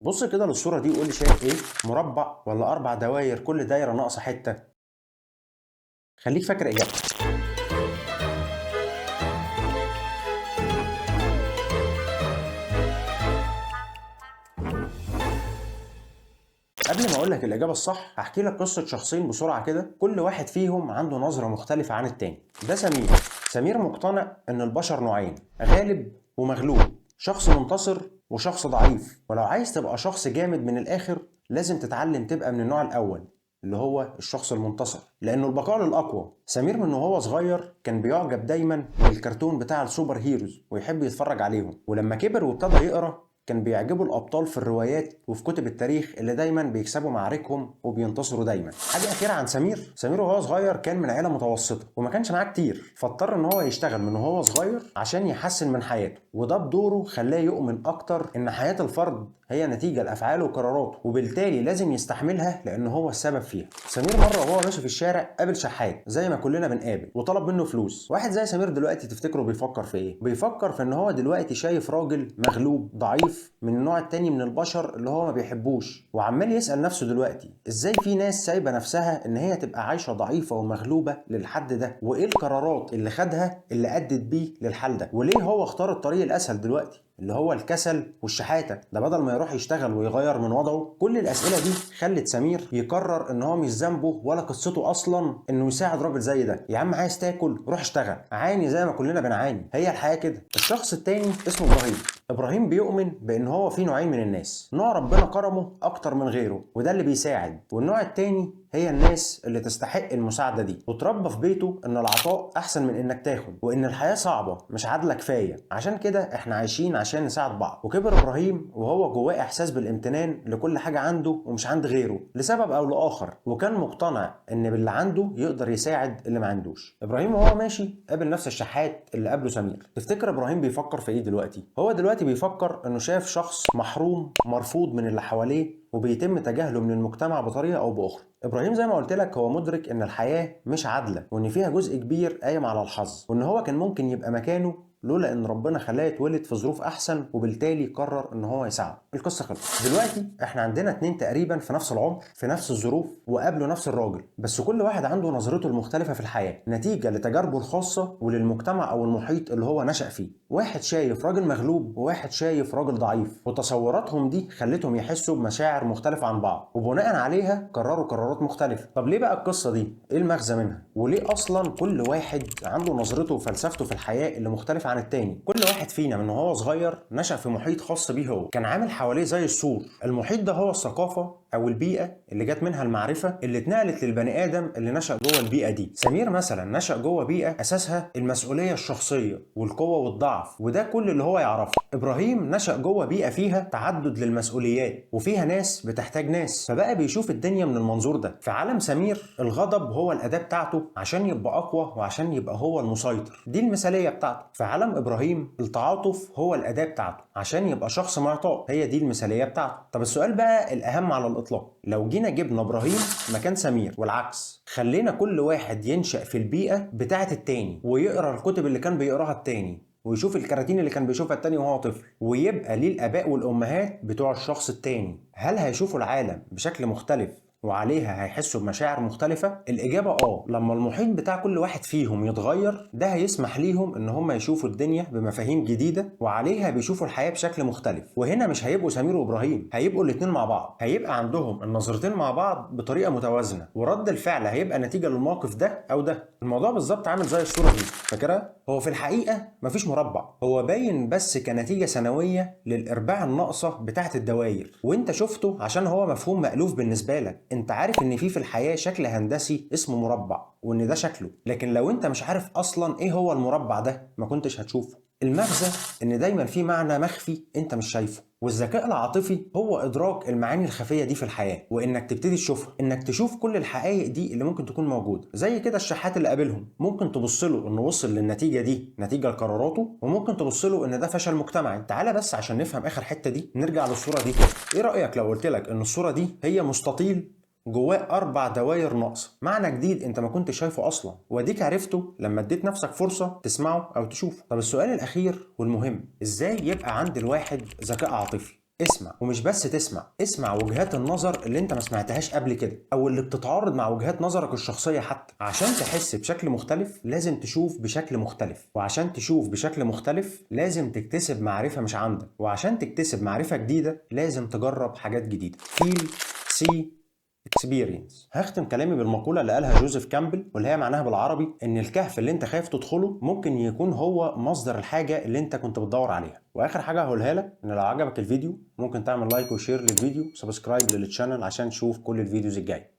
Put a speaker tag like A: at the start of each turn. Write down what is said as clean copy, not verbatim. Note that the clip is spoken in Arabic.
A: بص كده للصورة دي وقول لي شايف ايه؟ مربع ولا أربع دواير كل دايرة ناقصة حتة؟ خليك فاكر إجابتك. قبل ما أقول لك الإجابة الصح هحكي لك قصة شخصين بسرعة كده، كل واحد فيهم عنده نظرة مختلفة عن التاني. ده سمير. سمير مقتنع إن البشر نوعين، غالب ومغلوب، شخص منتصر وشخص ضعيف، ولو عايز تبقى شخص جامد من الآخر لازم تتعلم تبقى من النوع الأول اللي هو الشخص المنتصر، لأنه البقاء للأقوى. سمير من وهو صغير كان بيعجب دايما بالكرتون بتاع السوبر هيروز ويحب يتفرج عليهم، ولما كبر وابتدى يقرأ كان بيعجبه الأبطال في الروايات وفي كتب التاريخ اللي دايما بيكسبوا معاركهم وبينتصروا دايما. حاجة أخيرة عن سمير، سمير وهو صغير كان من عيلة متوسطة وما كانش معاه كتير، فاضطر إن هو يشتغل من وهو صغير عشان يحسن من حياته، وده بدوره خلاه يؤمن أكتر إن حياة الفرد هي نتيجة لأفعاله وقراراته، وبالتالي لازم يستحملها لأن هو السبب فيها. سمير مرة وهو ماشي في الشارع قابل شحات زي ما كلنا بنقابل وطلب منه فلوس. واحد زي سمير دلوقتي تفتكروا بيفكر في إيه؟ بيفكر في إن هو دلوقتي شايف راجل مغلوب ضعيف من النوع التاني من البشر اللي هو ما بيحبوش، وعمال يسأل نفسه دلوقتي ازاي في ناس سايبة نفسها ان هي تبقى عايشة ضعيفة ومغلوبة للحد ده، وايه القرارات اللي خدها اللي ادت بيه للحال ده، وليه هو اختار الطريق الاسهل دلوقتي اللي هو الكسل والشحاتة ده بدل ما يروح يشتغل ويغير من وضعه. كل الأسئلة دي خلت سمير يقرر إن هو مش ذنبه ولا قصته أصلا إنه يساعد راجل زي ده. يا عم عايز تاكل روح اشتغل، عاني زي ما كلنا بنعاني، هي الحياة كده. الشخص التاني اسمه إبراهيم. إبراهيم بيؤمن بإن هو في نوعين من الناس، نوع ربنا كرمه أكتر من غيره وده اللي بيساعد، والنوع التاني هي الناس اللي تستحق المساعدة دي، وتربى في بيته ان العطاء احسن من انك تاخد، وان الحياة صعبة مش عادلة كفاية، عشان كده احنا عايشين عشان نساعد بعض. وكبر ابراهيم وهو جواه احساس بالامتنان لكل حاجة عنده ومش عند غيره لسبب او لاخر، وكان مقتنع ان باللي عنده يقدر يساعد اللي ما عندوش. ابراهيم وهو ماشي قابل نفس الشحات اللي قابله سمير. تفتكر ابراهيم بيفكر في ايه دلوقتي؟ هو دلوقتي بيفكر انه شاف شخص محروم مرفوض من اللي حواليه وبيتم تجاهله من المجتمع بطريقه او باخرى. ابراهيم زي ما قلت لك هو مدرك ان الحياه مش عادله، وان فيها جزء كبير قايم على الحظ، وان هو كان ممكن يبقى مكانه لولا ان ربنا خلاه يتولد في ظروف احسن، وبالتالي قرر ان هو يساعده. القصه خلصت. دلوقتي احنا عندنا اتنين تقريبا في نفس العمر في نفس الظروف وقابلوا نفس الراجل، بس كل واحد عنده نظرته المختلفه في الحياه نتيجه لتجاربه الخاصه وللمجتمع او المحيط اللي هو نشأ فيه. واحد شايف راجل مغلوب وواحد شايف راجل ضعيف، وتصوراتهم دي خلتهم يحسوا بمشاعر مختلفه عن بعض، وبناء عليها قرروا قرارات مختلفه. طب ليه بقى القصه دي؟ ايه المغزى منها؟ وليه اصلا كل واحد عنده نظرته وفلسفته في الحياه اللي مختلفه عن التاني؟ كل واحد فينا من وهو صغير نشأ في محيط خاص بيه، هو كان عامل حواليه زي السور. المحيط ده هو الثقافه او البيئه اللي جت منها المعرفه اللي اتنقلت للبني ادم اللي نشأ جوه البيئه دي. سمير مثلا نشأ جوه بيئه اساسها المسؤوليه الشخصيه والقوه والضعف، وده كل اللي هو يعرفه. ابراهيم نشأ جوه بيئه فيها تعدد للمسؤوليات وفيها ناس بتحتاج ناس، فبقى بيشوف الدنيا من المنظور ده. في عالم سمير الغضب هو الاداه بتاعته عشان يبقى اقوى وعشان يبقى هو المسيطر، دي المثاليه بتاعته. في عالم ابراهيم التعاطف هو الاداه بتاعته عشان يبقى شخص معطاء، هي دي المثاليه بتاعته. طب السؤال بقى الاهم على الاطلاق، لو جينا جبنا ابراهيم مكان سمير والعكس، خلينا كل واحد ينشأ في البيئه بتاعه التاني ويقرا الكتب اللي كان بيقراها التاني ويشوف الكراتين اللي كان بيشوفها التاني وهو طفل، ويبقى ليه الآباء والأمهات بتوع الشخص التاني، هل هيشوفوا العالم بشكل مختلف وعليها هيحسوا بمشاعر مختلفة؟ الإجابة لما المحيط بتاع كل واحد فيهم يتغير ده هيسمح ليهم إن هم يشوفوا الدنيا بمفاهيم جديدة وعليها بيشوفوا الحياة بشكل مختلف. وهنا مش هيبقوا سمير وإبراهيم، هيبقوا الاتنين مع بعض، هيبقى عندهم النظرتين مع بعض بطريقة متوازنة، ورد الفعل هيبقى نتيجة للموقف ده أو ده. الموضوع بالظبط عامل زي الصورة دي، فاكرها؟ هو في الحقيقة مفيش مربع، هو باين بس كنتيجة سنوية للإرباع الناقصة بتاعة الدوائر، وانت شفته عشان هو مفهوم مألوف بالنسبة لك. انت عارف ان في الحياة شكل هندسي اسمه مربع وان ده شكله، لكن لو انت مش عارف اصلا ايه هو المربع ده ما كنتش هتشوفه. المغزى ان دايما في معنى مخفي انت مش شايفه، والذكاء العاطفي هو ادراك المعاني الخفيه دي في الحياه وانك تبتدي تشوفها، انك تشوف كل الحقائق دي اللي ممكن تكون موجوده. زي كده الشحات اللي قابلهم ممكن تبص له انه وصل للنتيجه دي نتيجه لقراراته، وممكن تبص له ان ده فشل مجتمعي. تعالى بس عشان نفهم اخر حته دي نرجع للصوره دي كده. ايه رايك لو قلت لك ان الصوره دي هي مستطيل جواه 4 دواير ناقصه، معنى جديد انت ما كنتش شايفه اصلا، واديك عرفته لما اديت نفسك فرصه تسمعه او تشوفه. طب السؤال الاخير والمهم، ازاي يبقى عند الواحد ذكاء عاطفي؟ اسمع، ومش بس تسمع، اسمع وجهات النظر اللي انت ما سمعتهاش قبل كده او اللي بتتعارض مع وجهات نظرك الشخصية حتى. عشان تحس بشكل مختلف لازم تشوف بشكل مختلف، وعشان تشوف بشكل مختلف لازم تكتسب معرفة مش عندك، وعشان تكتسب معرفة جديدة لازم تجرب حاجات جديدة. feel see experience. هختم كلامي بالمقولة اللي قالها جوزيف كامبل، واللي هي معناها بالعربي ان الكهف اللي انت خايف تدخله ممكن يكون هو مصدر الحاجة اللي انت كنت بتدور عليها. واخر حاجة هقولها لك ان لو عجبك الفيديو ممكن تعمل لايك وشير للفيديو، سبسكرايب للتشانل عشان تشوف كل الفيديوز الجاية.